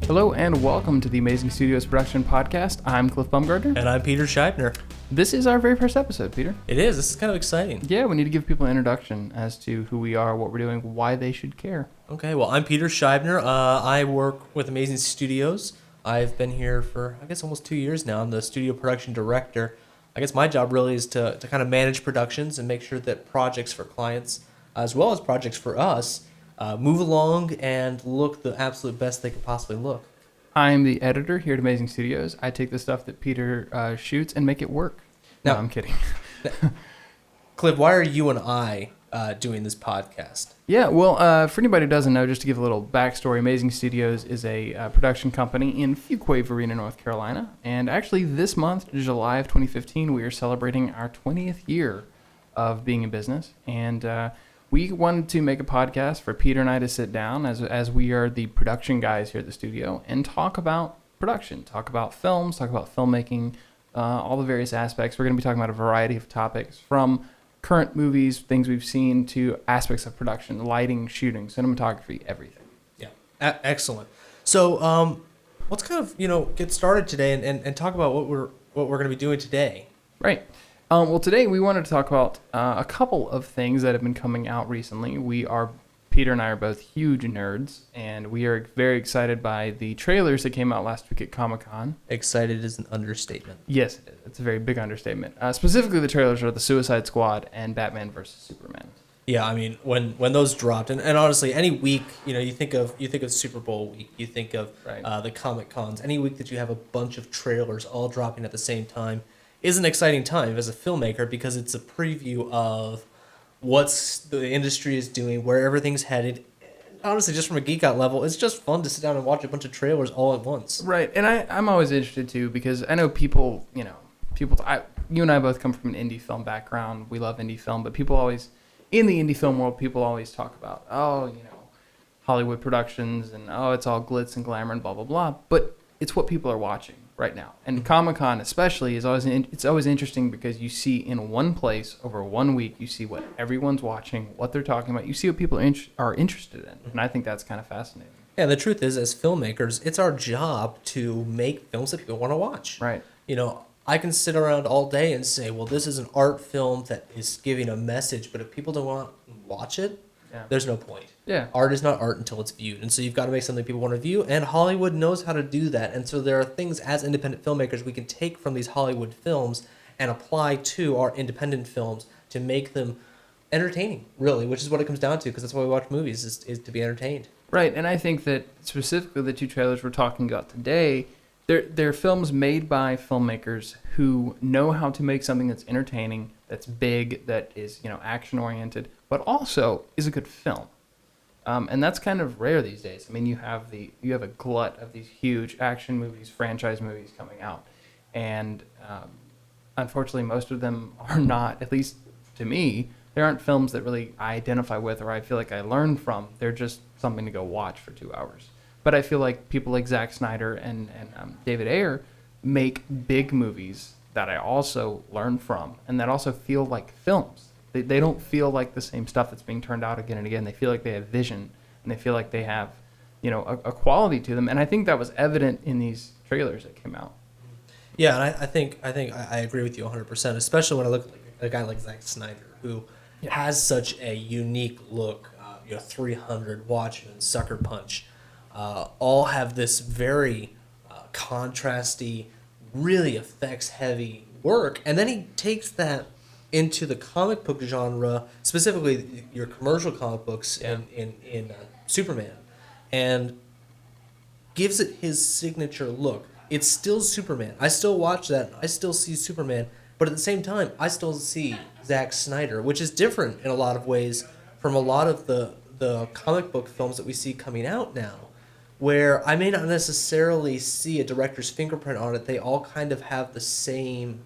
Hello and welcome to the Amazing Studios Production Podcast. I'm Cliff Baumgartner. And I'm Peter Scheibner. This is our very first episode, Peter. It is. This is kind of exciting. Yeah, we need to give people an introduction as to who we are, what we're doing, why they should care. Okay, well, I'm Peter Scheibner. I work with Amazing Studios. I've been here for, I guess, almost 2 years now. I'm the studio production director. I guess my job really is to kind of manage productions and make sure that projects for clients, as well as projects for us, move along and look the absolute best they could possibly look. I'm the editor here at Amazing Studios. I take the stuff that Peter shoots and make it work. No, I'm kidding. Cliff, why are you and I doing this podcast? Yeah, well, for anybody who doesn't know, just to give a little backstory, Amazing Studios is a production company in Fuquay-Varina, North Carolina. And actually this month, July of 2015, we are celebrating our 20th year of being in business. And we wanted to make a podcast for Peter and I to sit down, as we are the production guys here at the studio, and talk about production, talk about films, talk about filmmaking, all the various aspects. We're going to be talking about a variety of topics, from current movies, things we've seen, to aspects of production, lighting, shooting, cinematography, everything. Yeah, excellent. So let's kind of get started today and talk about what we're going to be doing today. Right. Well, today we wanted to talk about a couple of things that have been coming out recently. Peter and I are both huge nerds, and we are very excited by the trailers that came out last week at Comic-Con. Excited is an understatement. Yes, it is. It's a very big understatement. Specifically, the trailers are the Suicide Squad and Batman vs. Superman. Yeah, I mean, when those dropped, and honestly, any week, you think of Super Bowl week, you think of the Comic-Cons, any week that you have a bunch of trailers all dropping at the same time is an exciting time as a filmmaker, because it's a preview of what's the industry is doing, where everything's headed. Honestly, just from a geek out level, it's just fun to sit down and watch a bunch of trailers all at once. Right, and I'm always interested too, because I know you and I both come from an indie film background. We love indie film, but people always, in the indie film world, people always talk about, Hollywood productions, and it's all glitz and glamour and blah, blah, blah. But it's what people are watching right now. And Comic-Con especially is always interesting, because you see in one place over 1 week, you see what everyone's watching, what they're talking about. You see what people are interested in. And I think that's kind of fascinating. Yeah, the truth is, as filmmakers, it's our job to make films that people want to watch. Right. I can sit around all day and say, well, this is an art film that is giving a message, but if people don't want to watch it, there's no point. Yeah. Art is not art until it's viewed. And so you've got to make something people want to view, and Hollywood knows how to do that. And so there are things as independent filmmakers we can take from these Hollywood films and apply to our independent films to make them entertaining, really, which is what it comes down to, because that's why we watch movies, is to be entertained. Right, and I think that specifically the two trailers we're talking about today, they're films made by filmmakers who know how to make something that's entertaining, that's big, that is action-oriented, but also is a good film. And that's kind of rare these days. I mean, you have a glut of these huge action movies, franchise movies coming out, and unfortunately, most of them are not. At least to me, they aren't films that really I identify with or I feel like I learn from. They're just something to go watch for 2 hours. But I feel like people like Zack Snyder and David Ayer make big movies that I also learn from, and that also feel like films. They don't feel like the same stuff that's being turned out again and again. They feel like they have vision, and they feel like they have, a quality to them. And I think that was evident in these trailers that came out. Yeah, and I think I agree with you 100%, especially when I look at a guy like Zack Snyder, who has such a unique look. 300, Watchmen, Sucker Punch, all have this very contrasty, really effects-heavy work. And then he takes that into the comic book genre, specifically your commercial comic books in Superman, and gives it his signature look. It's still Superman. I still watch that. I still see Superman. But at the same time, I still see Zack Snyder, which is different in a lot of ways from a lot of the comic book films that we see coming out now, where I may not necessarily see a director's fingerprint on it. They all kind of have the same...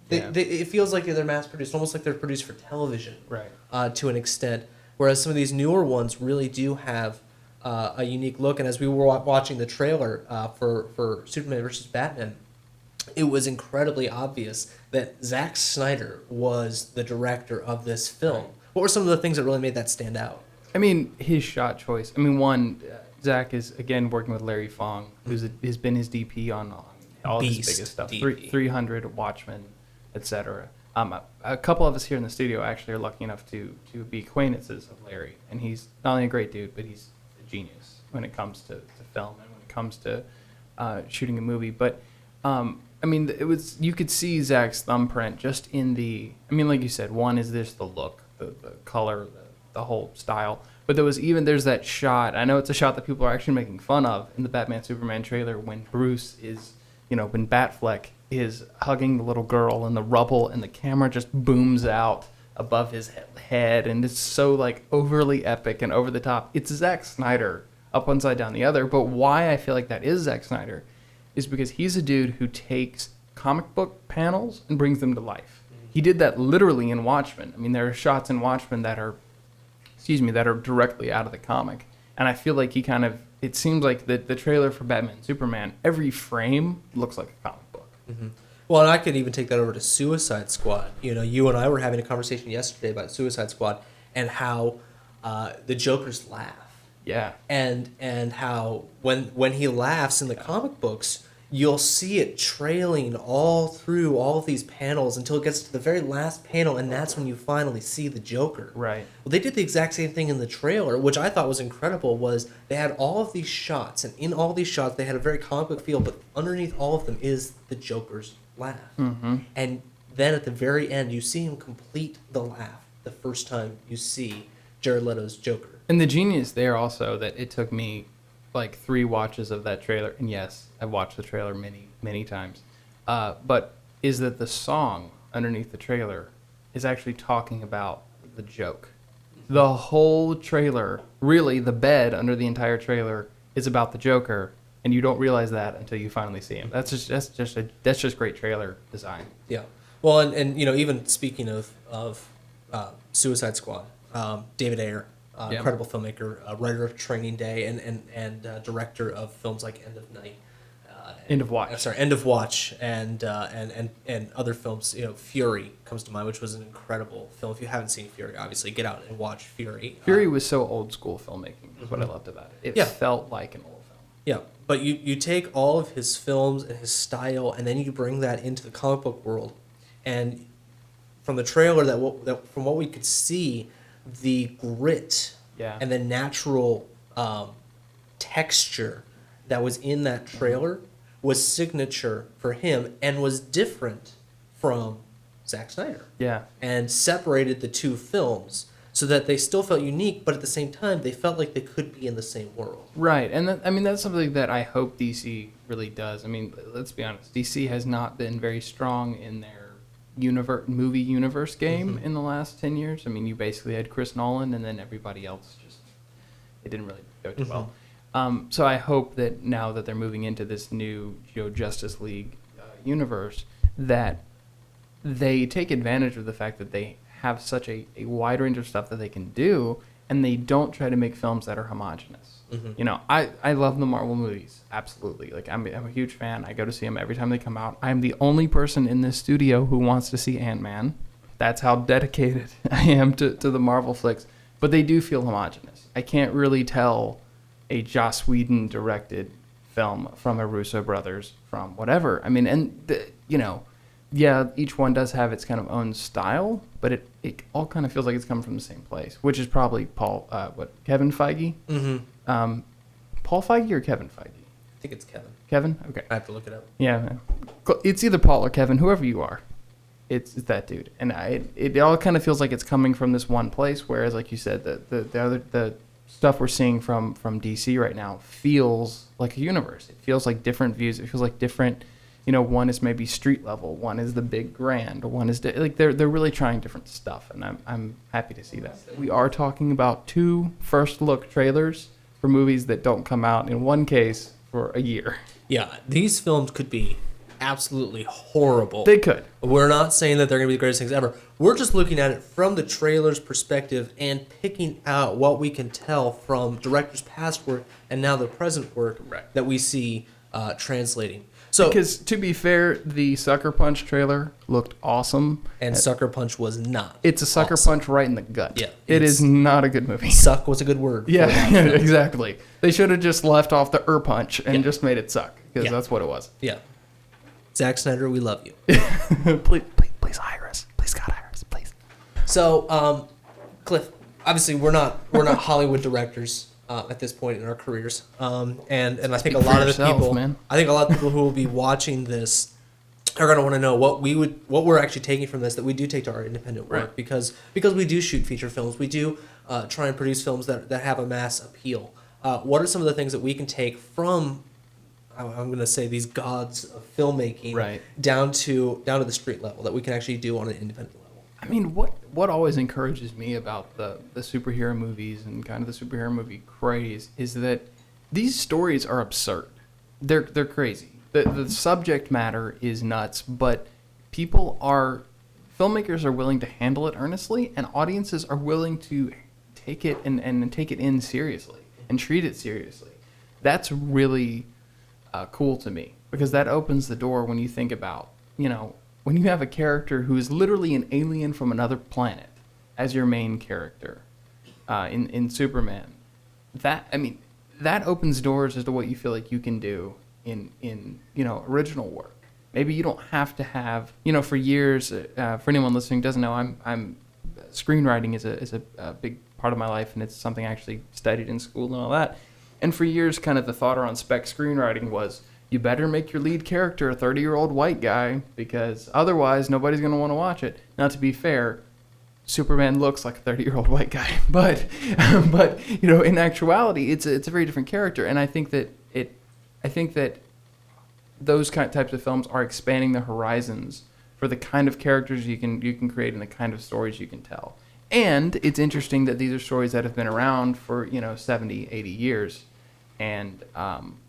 it feels like they're mass-produced, almost like they're produced for television, right? To an extent. Whereas some of these newer ones really do have a unique look. And as we were watching the trailer for Superman versus Batman, it was incredibly obvious that Zack Snyder was the director of this film. What were some of the things that really made that stand out? I mean, his shot choice. I mean, one, Zach is again working with Larry Fong, has been his DP on all of his biggest stuff, 300, Watchmen, etc. A couple of us here in the studio actually are lucky enough to be acquaintances of Larry, and he's not only a great dude, but he's a genius when it comes to film and when it comes to shooting a movie. But I mean, you could see Zach's thumbprint just in like you said, one is this the look, the color, the whole style. But there's that shot. I know it's a shot that people are actually making fun of in the Batman Superman trailer when Bruce is, when Batfleck is hugging the little girl in the rubble and the camera just booms out above his head, and it's so like overly epic and over the top. It's Zack Snyder up one side down the other. But why I feel like that is Zack Snyder is because he's a dude who takes comic book panels and brings them to life. He did that literally in Watchmen. I mean, there are shots in Watchmen that are directly out of the comic. And I feel like it seems like the trailer for Batman and Superman, every frame looks like a comic book. Mm-hmm. Well, and I could even take that over to Suicide Squad. You and I were having a conversation yesterday about Suicide Squad and how the Joker's laugh. Yeah. And how when he laughs in the comic books, you'll see it trailing all through all of these panels until it gets to the very last panel, and that's when you finally see the Joker. Right. Well, they did the exact same thing in the trailer, which I thought was incredible, was they had all of these shots, and in all these shots they had a very comic book feel, but underneath all of them is the Joker's laugh. Mm-hmm. And then at the very end, you see him complete the laugh the first time you see Jared Leto's Joker. And the genius there also that it took me like 3 watches of that trailer, and yes, I've watched the trailer many, many times, but is that the song underneath the trailer is actually talking about the joke. The whole trailer, really the bed under the entire trailer, is about the Joker, and you don't realize that until you finally see him. That's just great trailer design. Yeah. Well, and even speaking of Suicide Squad, David Ayer, incredible filmmaker, writer of Training Day, and director of films like End of Night, End of Watch, and other films. Fury comes to mind, which was an incredible film. If you haven't seen Fury, obviously get out and watch Fury. Fury was so old school filmmaking. Is what I loved about it. It felt like an old film. Yeah, but you take all of his films and his style, and then you bring that into the comic book world, and from the trailer from what we could see, the grit and the natural texture that was in that trailer was signature for him and was different from Zack Snyder. Yeah. And separated the two films so that they still felt unique, but at the same time, they felt like they could be in the same world. Right. And that's something that I hope DC really does. I mean, let's be honest. DC has not been very strong in their movie universe game in the last 10 years. I mean, you basically had Chris Nolan, and then everybody else it didn't really go too well. So I hope that now that they're moving into this new Justice League universe, that they take advantage of the fact that they have such a wide range of stuff that they can do, and they don't try to make films that are homogenous. I love the Marvel movies, absolutely. Like I'm a huge fan. I go to see them every time they come out. I'm the only person in this studio who wants to see Ant-Man. That's how dedicated I am to the Marvel flicks. But they do feel homogenous. I can't really tell a Joss Whedon directed film from a Russo brothers, from whatever. I mean, each one does have its kind of own style, but it all kind of feels like it's coming from the same place, which is probably Kevin Feige? Mm-hmm. Paul Feige or Kevin Feige? I think it's Kevin. Kevin? Okay. I have to look it up. Yeah. It's either Paul or Kevin, whoever you are. It's that dude. And it all kind of feels like it's coming from this one place, whereas, like you said, the stuff we're seeing from DC right now feels like a universe. It feels like different views. It feels like different, one is maybe street level, one is the big grand, one is like they're really trying different stuff, and I'm happy to see that. We are talking about 2 first look trailers for movies that don't come out, in one case, for a year. Yeah, these films could be absolutely horrible. They could. We're not saying that they're going to be the greatest things ever. We're just looking at it from the trailer's perspective and picking out what we can tell from directors' past work and now their present work that we see translating. So, because to be fair, the Sucker Punch trailer looked awesome. and Sucker Punch was not. It's a Sucker awesome. Punch right in the gut. Yeah, It is not a good movie. Suck was a good word. for Yeah, that. exactly. They should have just left off the punch and Yeah. just made it suck, because Yeah. that's what it was. Yeah. Zack Snyder, we love you. please hire us. Please, God, hire us, please. So, Cliff, obviously we're not Hollywood directors at this point in our careers, and I think a Speak lot for of the yourself, people, man. I think a lot of people who will be watching this are going to want to know what we're actually taking from this that we do take to our independent work, Right. because we do shoot feature films, we do try and produce films that have a mass appeal. What are some of the things that we can take from, I'm going to say, these gods of filmmaking, Right. down to the street level that we can actually do on an independent level? I mean, what always encourages me about the superhero movies and kind of the superhero movie craze is that these stories are absurd. They're crazy. The subject matter is nuts, but filmmakers are willing to handle it earnestly, and audiences are willing to take it and take it in seriously and treat it seriously. That's really cool to me, because that opens the door when you think about, when you have a character who is literally an alien from another planet as your main character in Superman. That opens doors as to what you feel like you can do in original work. Maybe you don't have to have, for years, for anyone listening who doesn't know, I'm screenwriting is a big part of my life, and it's something I actually studied in school and all that. And for years, kind of the thought around spec screenwriting was, you better make your lead character a 30-year-old white guy, because otherwise nobody's going to want to watch it. Now, to be fair, Superman looks like a 30-year-old white guy, but in actuality, it's a very different character, and I think that those types of films are expanding the horizons for the kind of characters you can create and the kind of stories you can tell. And it's interesting that these are stories that have been around for 70, 80 years. And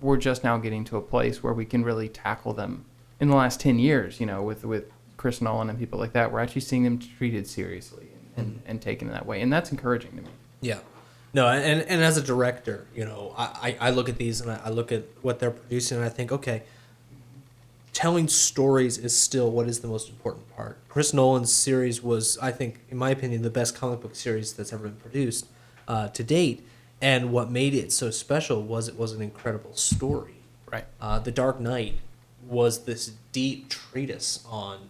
we're just now getting to a place where we can really tackle them in the last 10 years, with Chris Nolan and people like that. We're actually seeing them treated seriously and taken in that way. And that's encouraging to me. Yeah. No, and as a director, I look at these and I look at what they're producing and I think, okay, telling stories is still what is the most important part. Chris Nolan's series was, I think, in my opinion, the best comic book series that's ever been produced to date. And what made it so special was it was an incredible story. Right. The Dark Knight was this deep treatise on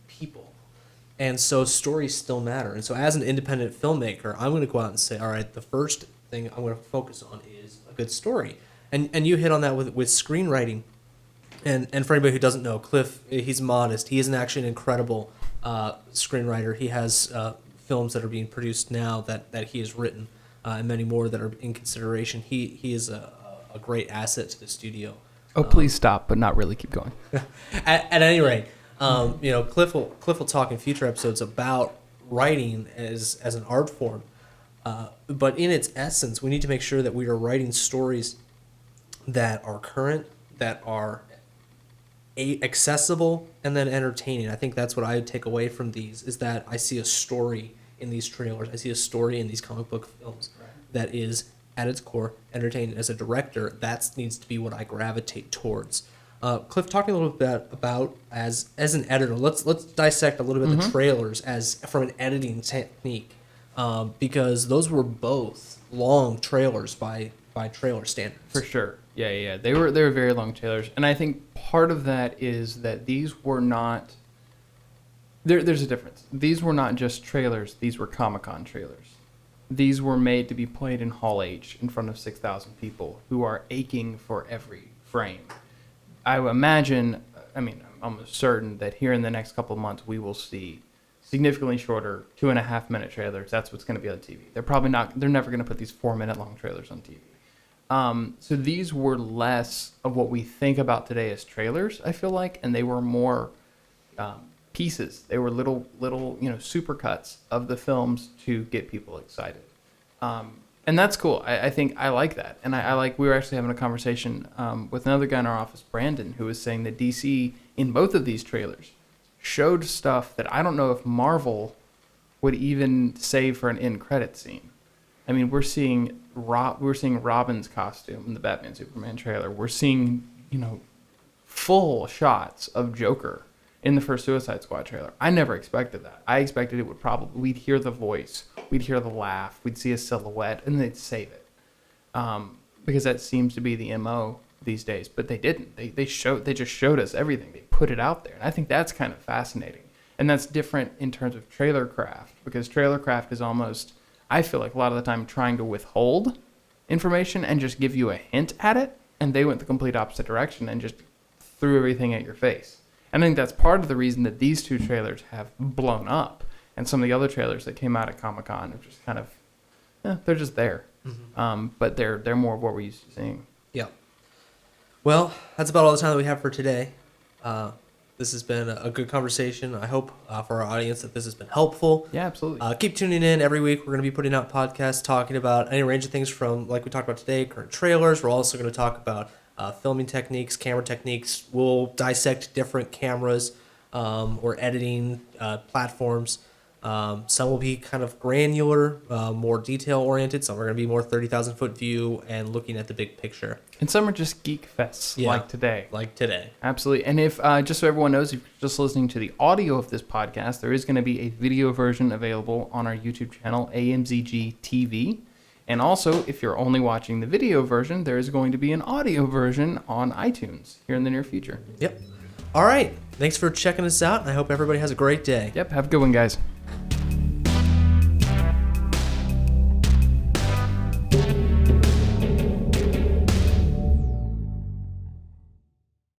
people. And so stories still matter. And so as an independent filmmaker, I'm going to go out and say, all right, the first thing I'm going to focus on is a good story. And you hit on that with screenwriting. And for anybody who doesn't know, Cliff, he's modest. He isn't actually an incredible screenwriter. He has films that are being produced now that he has written. And many more that are in consideration. He is a great asset to the studio. Oh, please stop, but not really. Keep going. At any rate, Cliff will talk in future episodes about writing as an art form. But in its essence, we need to make sure that we are writing stories that are current, that are accessible, and then entertaining. I think that's what I would take away from these, is that I see a story in these trailers. I see a story in these comic book films that is, at its core, entertaining. As a director, that needs to be what I gravitate towards. Cliff, talking a little bit about as an editor, let's dissect a little bit the trailers as from an editing technique, because those were both long trailers by trailer standards. For sure. Yeah. They were very long trailers, and I think part of that is that these were not. There's a difference. These were not just trailers. These were Comic-Con trailers. These were made to be played in Hall H in front of 6,000 people who are aching for every frame. I imagine, I'm almost certain that here in the next couple of months we will see significantly shorter 2.5-minute trailers. That's what's going to be on TV. They're never going to put these 4-minute long trailers on TV. So these were less of what we think about today as trailers, I feel like, and they were more pieces. They were little supercuts of the films to get people excited. And that's cool. I think I like that. And I like, we were actually having a conversation with another guy in our office, Brandon, who was saying that DC, in both of these trailers, showed stuff that I don't know if Marvel would even save for an end credit scene. I mean, we're seeing Robin's costume in the Batman Superman trailer. We're seeing, full shots of Joker in the first Suicide Squad trailer. I never expected that. I expected it would probably, we'd hear the voice, we'd hear the laugh, we'd see a silhouette, and they'd save it. Because that seems to be the MO these days. But they didn't. They just showed us everything. They put it out there. And I think that's kind of fascinating. And that's different in terms of trailer craft, because trailer craft is almost, I feel like a lot of the time, trying to withhold information and just give you a hint at it. And they went the complete opposite direction and just threw everything at your face. And I think that's part of the reason that these two trailers have blown up. And some of the other trailers that came out at Comic-Con are just kind of, they're just there. Mm-hmm. But they're more of what we're used to seeing. Yeah. Well, that's about all the time that we have for today. This has been a good conversation. I hope for our audience that this has been helpful. Yeah, absolutely. Keep tuning in every week. We're going to be putting out podcasts talking about any range of things from, like we talked about today, current trailers. We're also going to talk about filming techniques, camera techniques. We'll dissect different cameras or editing platforms. Some will be kind of granular, more detail-oriented. Some are going to be more 30,000-foot view and looking at the big picture. And some are just geek fests, like today. Like today. Absolutely. And if, just so everyone knows, if you're just listening to the audio of this podcast, there is going to be a video version available on our YouTube channel, AMZG TV. And also, if you're only watching the video version, there is going to be an audio version on iTunes here in the near future. Yep. All right. Thanks for checking us out. I hope everybody has a great day. Yep. Have a good one, guys.